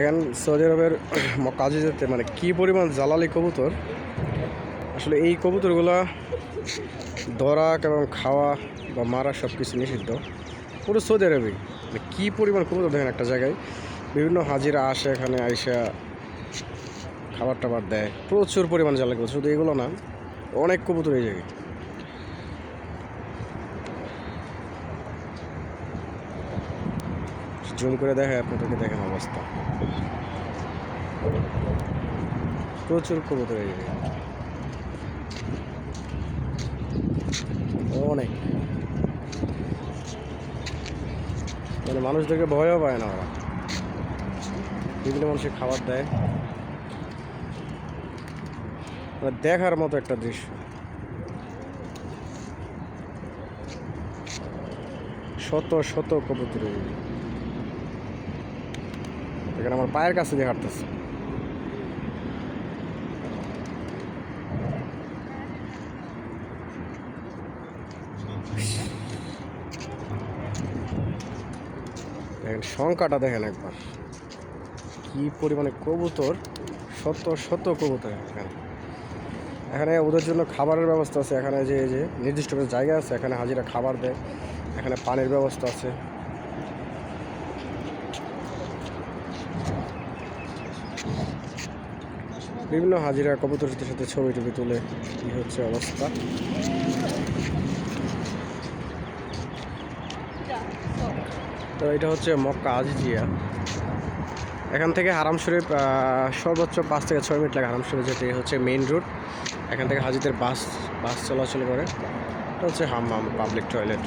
এখন সৌদি আরবের কাজে যেতে মানে কি পরিমাণ জ্বালালি কবুতর। আসলে এই কবুতরগুলা ধরা এবং খাওয়া বা মারা সব কিছু নিষিদ্ধ পুরো সৌদি আরবে। মানে কী পরিমাণ কবুতর দেখেন একটা জায়গায়, বিভিন্ন হাজিরা আসে এখানে আইসা খাবার টাবার দেয়, প্রচুর পরিমাণ জ্বালালি কবুতর। শুধু এগুলো না, অনেক কবুতর এই জায়গায়। জুম করে দেখে আপনাদেরকে, দেখেন অবস্থা, প্রচুর কবুতর এই জায়গায়, অনেক। মানে মানুষদেরকে ভয়ও পায় না ওরা, বিভিন্ন মানুষের খাবার দেয়। মানে দেখার মতো একটা দৃশ্য। শত শত কবুতর এখানে আমার পায়ের কাছে দিয়ে হাঁটতেছে। দেখেন সংখ্যাটা, দেখেন একবার কি পরিমাণে কবুতর, শত শত কবুতর এখানে। এখানে ওদের জন্য খাবারের ব্যবস্থা আছে, এখানে যে নির্দিষ্ট জায়গা আছে, এখানে হাজিরা খাবার দেয়, এখানে পানির ব্যবস্থা আছে। বিভিন্ন হাজিরা কবুতরের সাথে ছবি টবি তুলে কি হচ্ছে অবস্থা। তো এটা হচ্ছে মক্কা আজিজিয়া। এখান থেকে হারাম শরীফ সর্বোচ্চ 5 থেকে 6 মিনিট লাগে হারাম শরীফ যেতে। হচ্ছে মেইন রুট। এখান থেকে হাজিদের বাস চলাচল করে। এটা হচ্ছে হাম্মাম, পাবলিক টয়লেট।